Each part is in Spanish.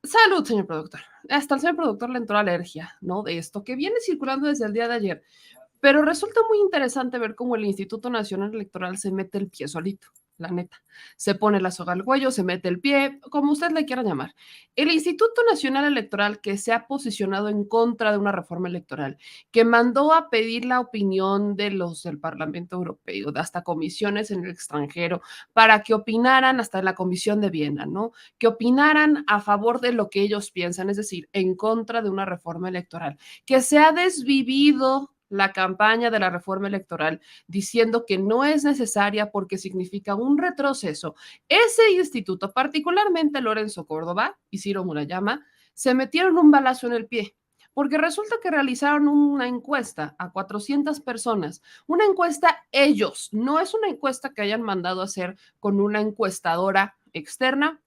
Salud, señor productor. Hasta el señor productor le entró alergia, ¿no? De esto que viene circulando desde el día de ayer. Pero resulta muy interesante ver cómo el Instituto Nacional Electoral se mete el pie solito, la neta. Se pone la soga al cuello, se mete el pie, como usted le quiera llamar. El Instituto Nacional Electoral, que se ha posicionado en contra de una reforma electoral, que mandó a pedir la opinión de los del Parlamento Europeo, de hasta comisiones en el extranjero, para que opinaran hasta en la Comisión de Viena, ¿no? Que opinaran a favor de lo que ellos piensan, es decir, en contra de una reforma electoral, que se ha desvivido la campaña de la reforma electoral diciendo que no es necesaria porque significa un retroceso. Ese instituto, particularmente Lorenzo Córdoba y Ciro Murayama, se metieron un balazo en el pie. Porque resulta que realizaron una encuesta a 400 personas. Una encuesta ellos, no es una encuesta que hayan mandado a hacer con una encuestadora externa,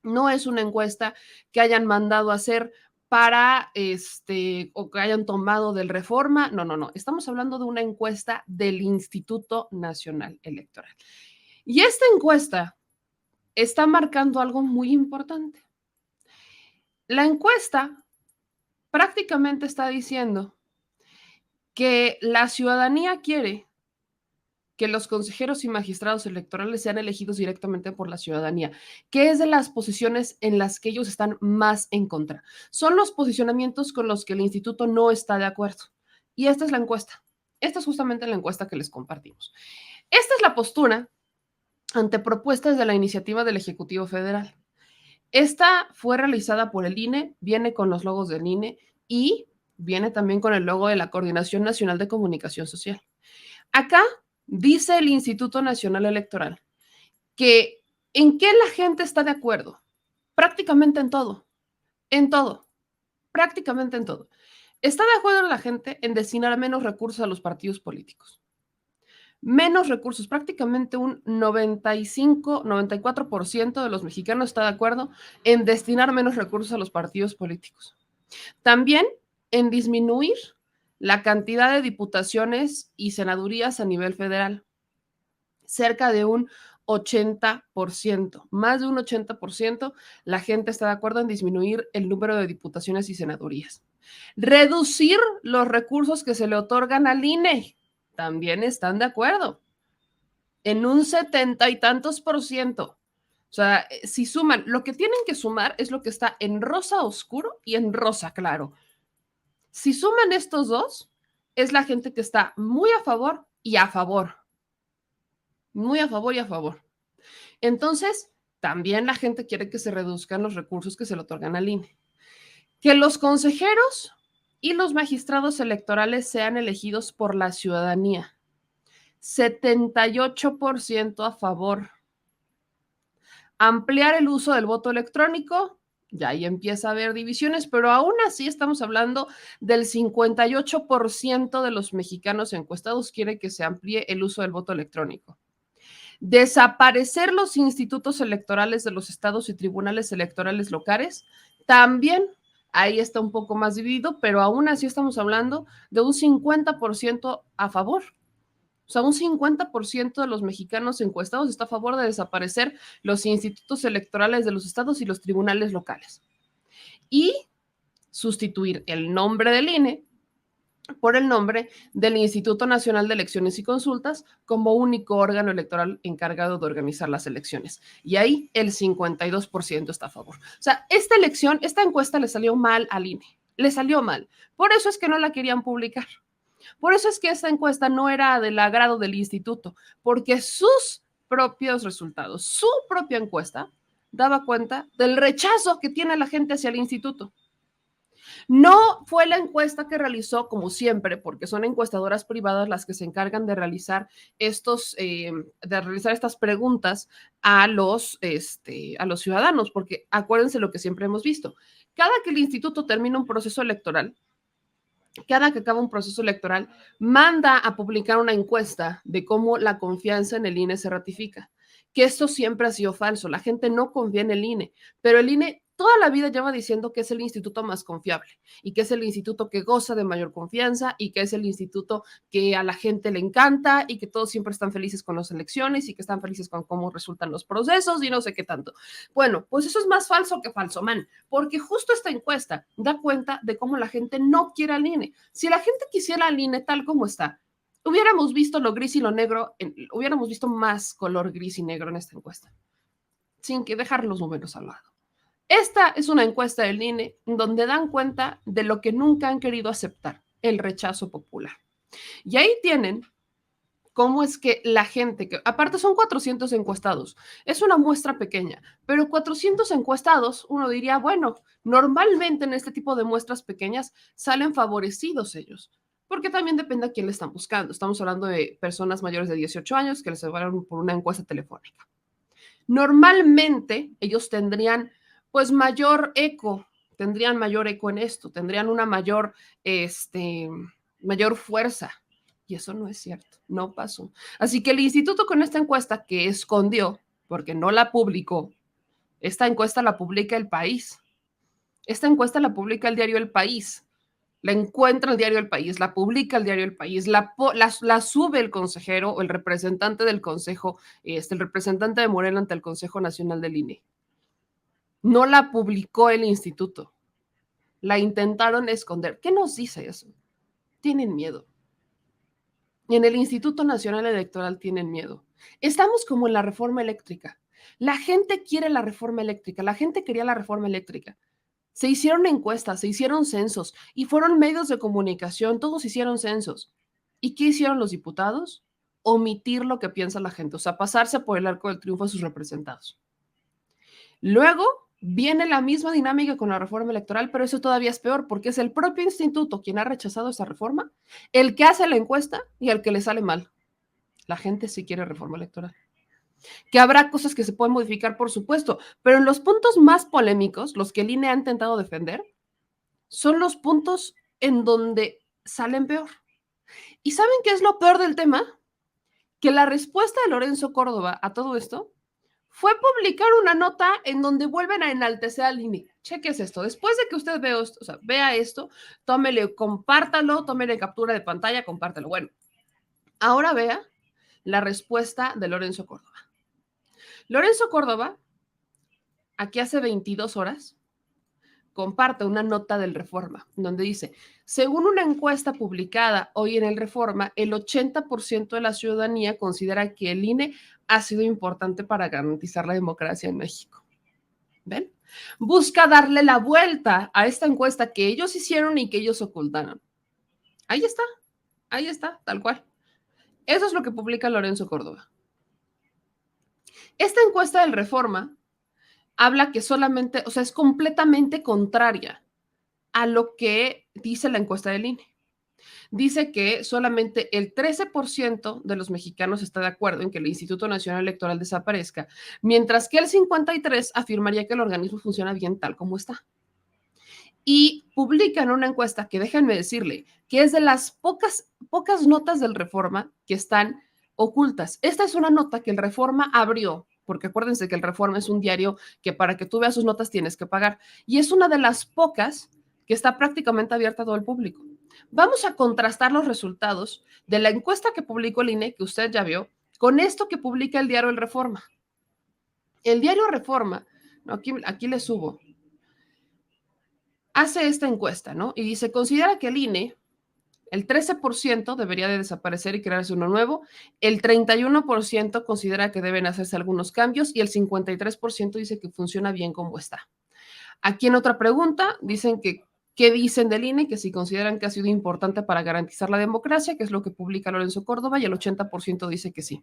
no es una encuesta que hayan mandado a hacer para o que hayan tomado del Reforma. No, no, no. Estamos hablando de una encuesta del Instituto Nacional Electoral. Y esta encuesta está marcando algo muy importante. La encuesta prácticamente está diciendo que la ciudadanía quiere que los consejeros y magistrados electorales sean elegidos directamente por la ciudadanía, que es de las posiciones en las que ellos están más en contra. Son los posicionamientos con los que el instituto no está de acuerdo. Y esta es la encuesta. Esta es justamente la encuesta que les compartimos. Esta es la postura ante propuestas de la iniciativa del Ejecutivo Federal. Esta fue realizada por el INE, viene con los logos del INE y viene también con el logo de la Coordinación Nacional de Comunicación Social. Acá dice el Instituto Nacional Electoral que en qué la gente está de acuerdo. Prácticamente en todo, prácticamente en todo. Está de acuerdo la gente en destinar menos recursos a los partidos políticos. Menos recursos, prácticamente un 95, 94% de los mexicanos está de acuerdo en destinar menos recursos a los partidos políticos. También en disminuir la cantidad de diputaciones y senadurías a nivel federal. Cerca de un 80%, más de un 80%, la gente está de acuerdo en disminuir el número de diputaciones y senadurías. Reducir los recursos que se le otorgan al INE, también están de acuerdo, en un 70 y tantos %. O sea, si suman, lo que tienen que sumar es lo que está en rosa oscuro y en rosa claro. Si suman estos dos, es la gente que está muy a favor y a favor. Muy a favor y a favor. Entonces, también la gente quiere que se reduzcan los recursos que se le otorgan al INE. Que los consejeros y los magistrados electorales sean elegidos por la ciudadanía. 78% a favor. Ampliar el uso del voto electrónico, ya ahí empieza a haber divisiones, pero aún así estamos hablando del 58% de los mexicanos encuestados quiere que se amplíe el uso del voto electrónico. Desaparecer los institutos electorales de los estados y tribunales electorales locales, también ahí está un poco más dividido, pero aún así estamos hablando de un 50% a favor. O sea, un 50% de los mexicanos encuestados está a favor de desaparecer los institutos electorales de los estados y los tribunales locales. Y sustituir el nombre del INE por el nombre del Instituto Nacional de Elecciones y Consultas como único órgano electoral encargado de organizar las elecciones. Y ahí el 52% está a favor. O sea, esta encuesta le salió mal al INE. Le salió mal. Por eso es que no la querían publicar. Por eso es que esta encuesta no era del agrado del instituto, porque sus propios resultados, su propia encuesta, daba cuenta del rechazo que tiene la gente hacia el instituto. No fue la encuesta que realizó, como siempre, porque son encuestadoras privadas las que se encargan de realizar estas preguntas a los ciudadanos, porque acuérdense lo que siempre hemos visto. Cada que el instituto termina un proceso electoral, cada que acaba un proceso electoral, manda a publicar una encuesta de cómo la confianza en el INE se ratifica. Que esto siempre ha sido falso. La gente no confía en el INE, pero el INE toda la vida lleva diciendo que es el instituto más confiable y que es el instituto que goza de mayor confianza y que es el instituto que a la gente le encanta y que todos siempre están felices con las elecciones y que están felices con cómo resultan los procesos y no sé qué tanto. Bueno, pues eso es más falso que falso, man, porque justo esta encuesta da cuenta de cómo la gente no quiere al INE. Si la gente quisiera al INE tal como está, hubiéramos visto lo gris y lo negro, hubiéramos visto más color gris y negro en esta encuesta, sin que dejar los números al lado. Esta es una encuesta del INE donde dan cuenta de lo que nunca han querido aceptar, el rechazo popular. Y ahí tienen cómo es que la gente, que aparte son 400 encuestados, es una muestra pequeña, pero 400 encuestados, uno diría, bueno, normalmente en este tipo de muestras pequeñas salen favorecidos ellos, porque también depende a quién le están buscando. Estamos hablando de personas mayores de 18 años que les evaluaron por una encuesta telefónica. Normalmente ellos tendrían pues tendrían mayor eco en esto, tendrían una mayor fuerza. Y eso no es cierto, no pasó. Así que el instituto con esta encuesta que escondió, porque no la publicó, esta encuesta la publica El País. Esta encuesta la publica el diario El País. La encuentra el diario El País, la publica el diario El País, la sube el consejero o el representante del consejo, el representante de Morena ante el Consejo Nacional del INE. No la publicó el instituto. La intentaron esconder. ¿Qué nos dice eso? Tienen miedo. Y en el Instituto Nacional Electoral tienen miedo. Estamos como en la reforma eléctrica. La gente quiere la reforma eléctrica. La gente quería la reforma eléctrica. Se hicieron encuestas, se hicieron censos y fueron medios de comunicación, todos hicieron censos. ¿Y qué hicieron los diputados? Omitir lo que piensa la gente, o sea, pasarse por el arco del triunfo a sus representados. Luego viene la misma dinámica con la reforma electoral, pero eso todavía es peor porque es el propio instituto quien ha rechazado esa reforma, el que hace la encuesta y el que le sale mal. La gente sí quiere reforma electoral. Que habrá cosas que se pueden modificar, por supuesto, pero en los puntos más polémicos, los que el INE ha intentado defender, son los puntos en donde salen peor. ¿Y saben qué es lo peor del tema? Que la respuesta de Lorenzo Córdoba a todo esto fue publicar una nota en donde vuelven a enaltecer al INE. Cheques esto. Después de que usted vea esto, compártalo, tómele captura de pantalla, compártelo. Bueno, ahora vea la respuesta de Lorenzo Córdoba. Lorenzo Córdoba, aquí hace 22 horas, comparte una nota del Reforma, donde dice, según una encuesta publicada hoy en el Reforma, el 80% de la ciudadanía considera que el INE ha sido importante para garantizar la democracia en México. ¿Ven? Busca darle la vuelta a esta encuesta que ellos hicieron y que ellos ocultaron. Ahí está, tal cual. Eso es lo que publica Lorenzo Córdoba. Esta encuesta del Reforma habla que solamente, o sea, es completamente contraria a lo que dice la encuesta del INE. Dice que solamente el 13% de los mexicanos está de acuerdo en que el Instituto Nacional Electoral desaparezca, mientras que el 53% afirmaría que el organismo funciona bien tal como está. Y publican una encuesta que déjenme decirle que es de las pocas notas del Reforma que están ocultas. Esta es una nota que el Reforma abrió, porque acuérdense que el Reforma es un diario que para que tú veas sus notas tienes que pagar, y es una de las pocas que está prácticamente abierta a todo el público. Vamos a contrastar los resultados de la encuesta que publicó el INE, que usted ya vio, con esto que publica el diario El Reforma. El diario Reforma, no, aquí le subo, hace esta encuesta, ¿no? Y dice, considera que el INE, el 13% debería de desaparecer y crearse uno nuevo, el 31% considera que deben hacerse algunos cambios y el 53% dice que funciona bien como está. Aquí en otra pregunta dicen que ¿qué dicen del INE? Que si consideran que ha sido importante para garantizar la democracia, que es lo que publica Lorenzo Córdoba, y el 80% dice que sí.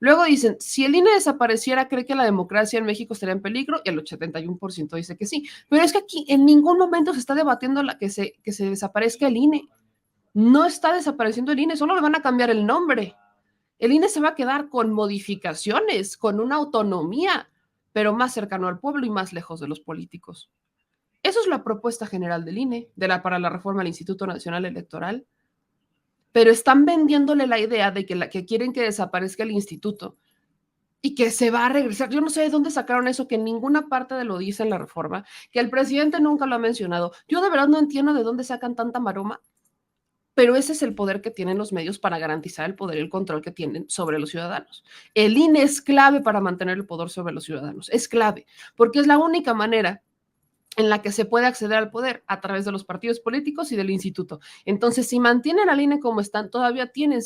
Luego dicen, si el INE desapareciera, ¿cree que la democracia en México estaría en peligro? Y el 81% dice que sí. Pero es que aquí en ningún momento se está debatiendo que se desaparezca el INE. No está desapareciendo el INE, solo le van a cambiar el nombre. El INE se va a quedar con modificaciones, con una autonomía, pero más cercano al pueblo y más lejos de los políticos. Eso es la propuesta general del INE, para la reforma del Instituto Nacional Electoral. Pero están vendiéndole la idea de que quieren que desaparezca el instituto y que se va a regresar. Yo no sé de dónde sacaron eso, que en ninguna parte de lo dice en la reforma, que el presidente nunca lo ha mencionado. Yo de verdad no entiendo de dónde sacan tanta maroma, pero ese es el poder que tienen los medios para garantizar el poder y el control que tienen sobre los ciudadanos. El INE es clave para mantener el poder sobre los ciudadanos, es clave, porque es la única manera en la que se puede acceder al poder a través de los partidos políticos y del instituto. Entonces, si mantienen al INE como están, todavía tienen,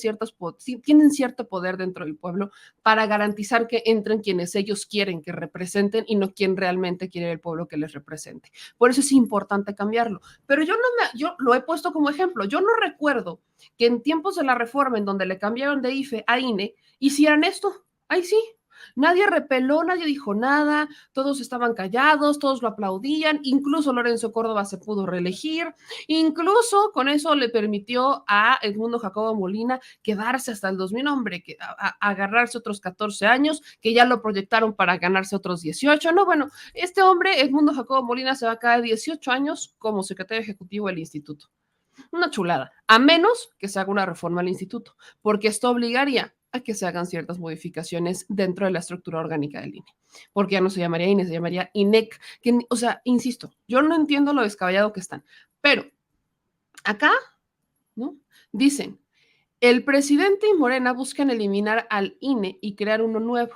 tienen cierto poder dentro del pueblo para garantizar que entren quienes ellos quieren que representen y no quien realmente quiere el pueblo que les represente. Por eso es importante cambiarlo. Pero yo lo he puesto como ejemplo. Yo no recuerdo que en tiempos de la reforma, en donde le cambiaron de IFE a INE, hicieran esto. Ahí sí, nadie repeló, nadie dijo nada, todos estaban callados, todos lo aplaudían, incluso Lorenzo Córdoba se pudo reelegir, incluso con eso le permitió a Edmundo Jacobo Molina quedarse hasta el 2000, hombre, agarrarse otros 14 años, que ya lo proyectaron para ganarse otros 18. No, bueno, este hombre, Edmundo Jacobo Molina, se va a quedar 18 años como secretario ejecutivo del instituto. Una chulada, a menos que se haga una reforma al instituto, porque esto obligaría a que se hagan ciertas modificaciones dentro de la estructura orgánica del INE, porque ya no se llamaría INE, se llamaría INEC, que, o sea, insisto, yo no entiendo lo descabellado que están, pero acá, ¿no? Dicen, el presidente y Morena buscan eliminar al INE y crear uno nuevo.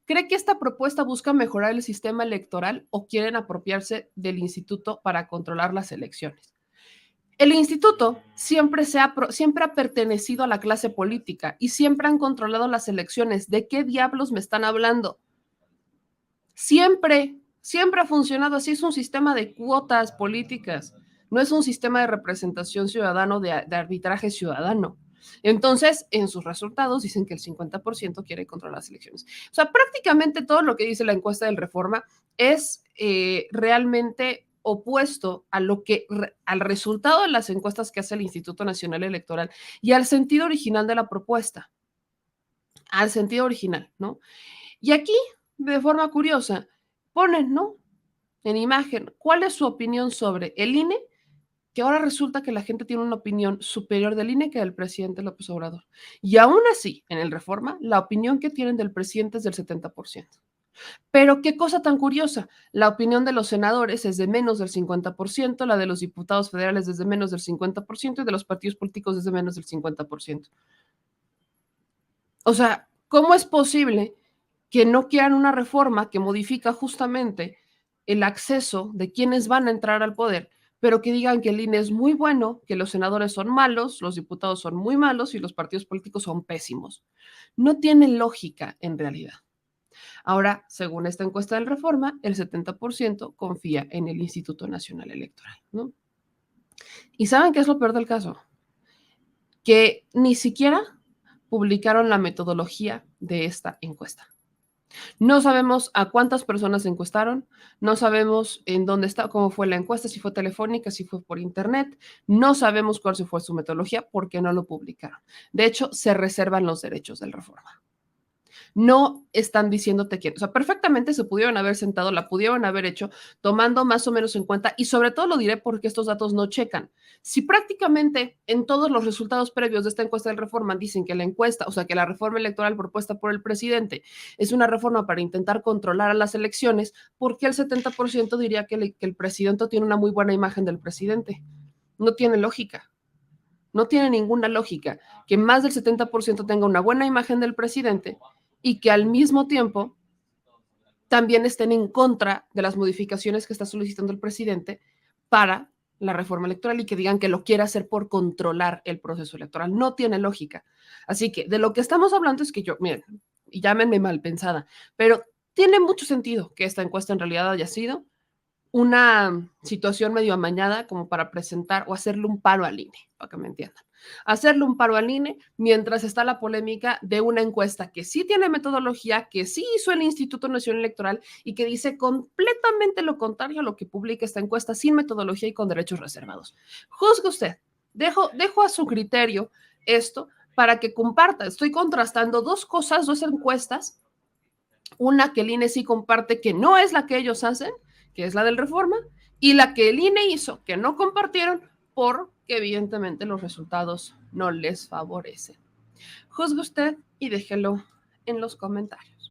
¿Cree que esta propuesta busca mejorar el sistema electoral o quieren apropiarse del instituto para controlar las elecciones? El instituto siempre ha pertenecido a la clase política y siempre han controlado las elecciones. ¿De qué diablos me están hablando? Siempre ha funcionado así. Es un sistema de cuotas políticas. No es un sistema de representación ciudadano, de arbitraje ciudadano. Entonces, en sus resultados dicen que el 50% quiere controlar las elecciones. O sea, prácticamente todo lo que dice la encuesta del Reforma es realmente opuesto a al resultado de las encuestas que hace el Instituto Nacional Electoral y al sentido original de la propuesta. Al sentido original, ¿no? Y aquí, de forma curiosa, ponen, ¿no? En imagen, ¿cuál es su opinión sobre el INE? Que ahora resulta que la gente tiene una opinión superior del INE que del presidente López Obrador. Y aún así, en el Reforma, la opinión que tienen del presidente es del 70%. Pero qué cosa tan curiosa, la opinión de los senadores es de menos del 50%, la de los diputados federales es de menos del 50% y de los partidos políticos es de menos del 50%. O sea, ¿cómo es posible que no quieran una reforma que modifica justamente el acceso de quienes van a entrar al poder, pero que digan que el INE es muy bueno, que los senadores son malos, los diputados son muy malos y los partidos políticos son pésimos? No tiene lógica en realidad. Ahora, según esta encuesta del Reforma, el 70% confía en el Instituto Nacional Electoral, ¿no? ¿Y saben qué es lo peor del caso? Que ni siquiera publicaron la metodología de esta encuesta. No sabemos a cuántas personas encuestaron, no sabemos en dónde está, cómo fue la encuesta, si fue telefónica, si fue por internet, no sabemos cuál fue su metodología porque no lo publicaron. De hecho, se reservan los derechos del Reforma. No están diciéndote quién. O sea, perfectamente se pudieron haber sentado, la pudieron haber hecho, tomando más o menos en cuenta, y sobre todo lo diré porque estos datos no checan. Si prácticamente en todos los resultados previos de esta encuesta del Reforma dicen que la encuesta, o sea, que la reforma electoral propuesta por el presidente es una reforma para intentar controlar a las elecciones, ¿por qué el 70% diría que el presidente tiene una muy buena imagen del presidente? No tiene lógica. No tiene ninguna lógica que más del 70% tenga una buena imagen del presidente y que al mismo tiempo también estén en contra de las modificaciones que está solicitando el presidente para la reforma electoral y que digan que lo quiere hacer por controlar el proceso electoral. No tiene lógica. Así que de lo que estamos hablando es que miren, y llámenme mal pensada, pero tiene mucho sentido que esta encuesta en realidad haya sido una situación medio amañada como para presentar o hacerle un paro al INE, para que me entiendan. Hacerle un paro al INE mientras está la polémica de una encuesta que sí tiene metodología, que sí hizo el Instituto Nacional Electoral y que dice completamente lo contrario a lo que publica esta encuesta, sin metodología y con derechos reservados. Juzgue usted. Dejo a su criterio esto para que comparta. Estoy contrastando dos cosas, dos encuestas. Una que el INE sí comparte, que no es la que ellos hacen, que es la del Reforma, y la que el INE hizo, que no compartieron, porque evidentemente los resultados no les favorecen. Juzgue usted y déjelo en los comentarios.